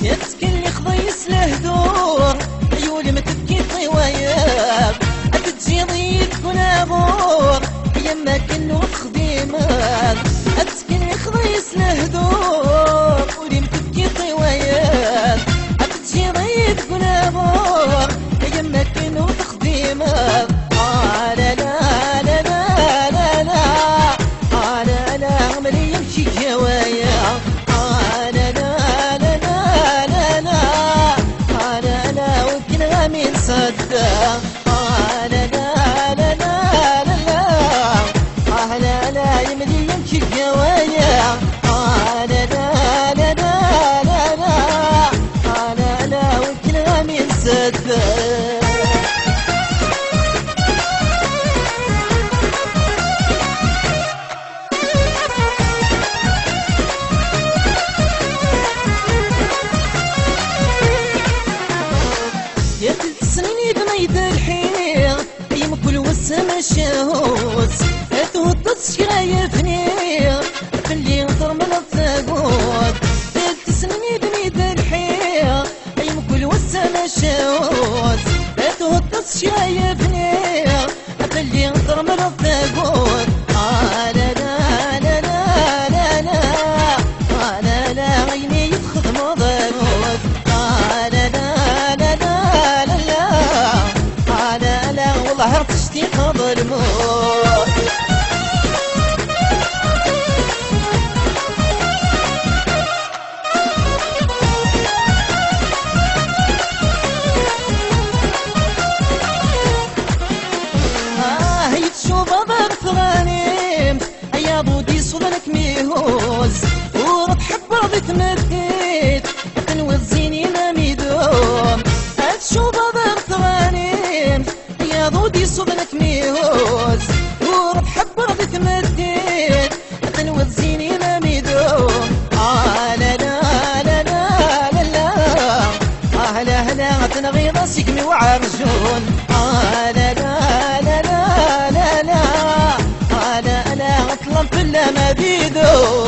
يتكل يخضيس لهدور عيولي ما تبكي طواياب أتجي ضيد كون أبور يما كنو تخديمات أتكل يخضيس لهدور ولي ما تبكي طواياب أتجي ضيد كون أبور يما كنو تخديمات لا لا لا لا لا لا لا لا عمري يمشي جوايا لا لا لا لا لا لا لا لا وكل غامين صدق لا لا لا لا لا لا لا لا يمري يمشي جوايا لا لا لا لا لا لا لا وكل غامين صدق يا 3 سنين بنيد الحير يم كل وسم شهوس تهدد شرايا فنير فاللي نطر من الثقوت 3 سنين بنيد الحير يم كل وسم شهوس تهدد شرايا فنير فاللي نطر من الثقوت لا لا لا لا لا لا لا لا عيني يتخذ مضروت لا لا لا لا لا والله رتشتي قبل الموت هي تشوف ضغط غنيم يا بودي صدنك ميهوز ورتحب رضي تمديت تنوي الزينين ميدوم تشوف ضغط غنيم يا بودي صدنك ميهوز ورتحب رضي تمديت تنوي الزينين ميدوم لا لا لا لا لا لا لا لا تنغي راسك مي وعرجون لا لا لا لا لا لا لا اطلب كل ما بيدو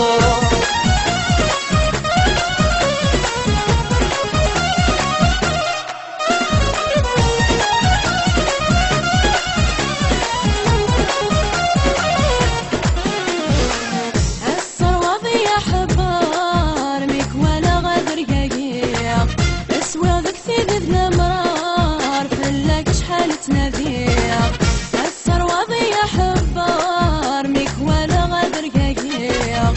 تنذيق الثروة ضيع حبار ميك ولا غدر قاقيق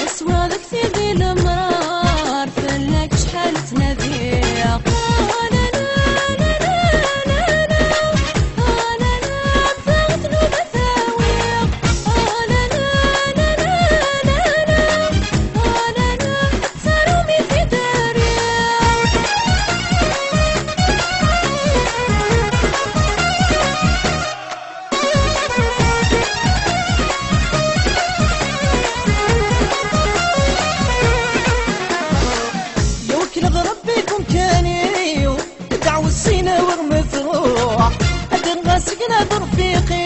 اسوى ذك ذي المرار فلك شحال تنذيق لا لا لا لا لا لا لا لا بثغت له مثاويق لا لا لا لا لا لا لا تسارومي في داريق سكنة برفيقي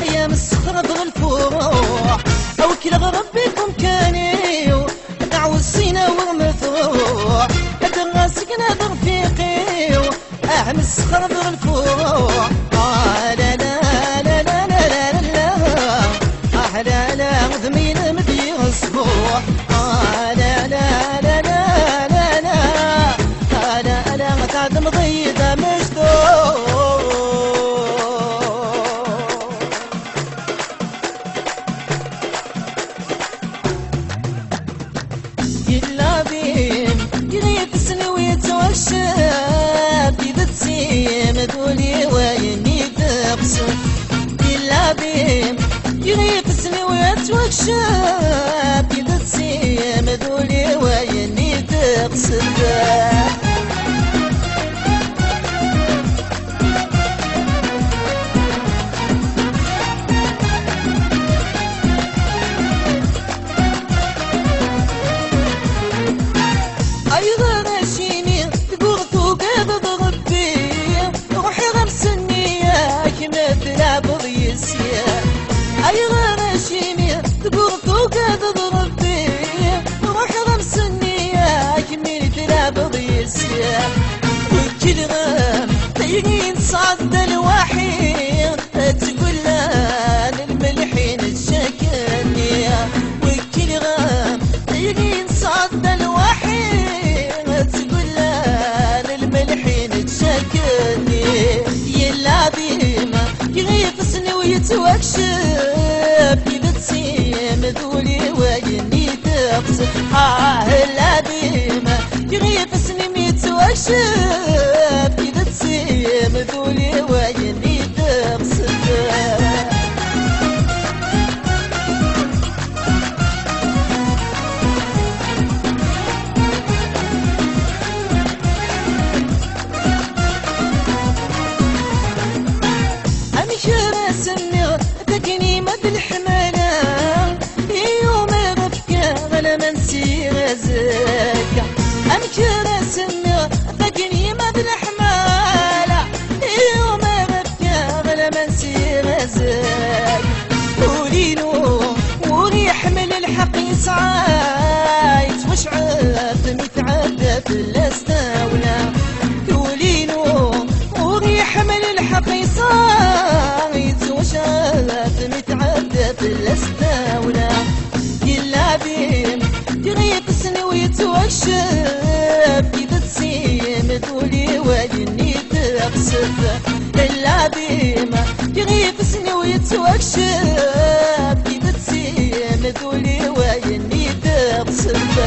أيام الصخرة بالفروع أوكل غرب بكم كاني دعو السينة والمثروع أدرى سكنة برفيقي أهم الصخرة بالفروع لا لا لا لا لا لا لا لا لا ذمين مدي أسبوع لا لا لا لا لا لا لا لا تعدم ضيدة مجدور الشاب إذا تسيم تقولي ويني تقصد اللعبين يغيب سنوات والشاب إذا تسيم تقولي ويني تقصد أي غير شيمي تقول فوق تضرب بيه روح غمس النية كمين تلعب وكل غام تيجي نصعد الوحيد تقول لان الملحين الشكاني وكل غام تيجي نصعد الوحيد تقول لان الملحين الشكاني يلا ديما يغيفسني ويتوكشف كذا تسيم ذولي ويني تقصد لا ديما يغيفسني ويتوكشف كذا تسيم ذولي ويني تقصد أمشر سمي فقني ما بالحمالة يوم ببكى غلا ما نسير زاك ولينو وليحمل الحق يسعايت وش عاف متعدى في الاستاولة ولينو وليحمل الحق يسعايت وش عاف متعدى في الاستاولة يلا بيم يغيقسني ويتوشف كذا تسيم تقولي ويني تقصف إلا بيما يغيقسني ويتوشف كذا تسيم تقولي ويني تقصف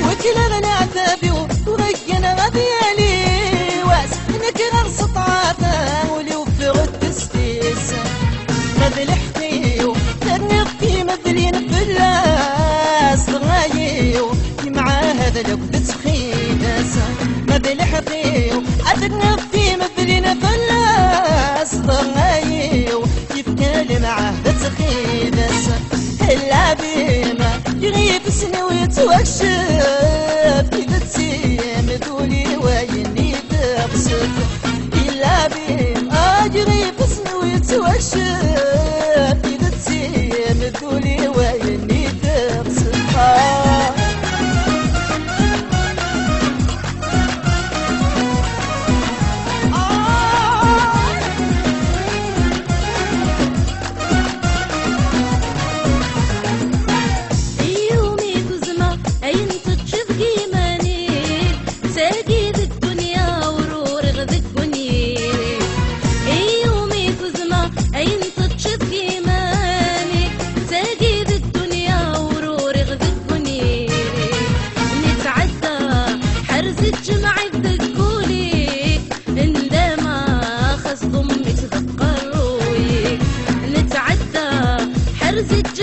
وكل غنعتبي ورقنا غبيالي واس نكرر سطعاته وليوفي التستيس مذل حقيو تنقي مذلين فلاس غايو مع هذا لقد تسخيدس مذل حقيو تنقي مذلين فلاس غايو يبكالي مع هذا تسخيدس هلا بيما يغيب سني ويتوكشف كذا تسيم ذولي ويني تقصف إلا بيم يغيب سني ويتوكشف كذا تسيم ذولي ويني تقصف زج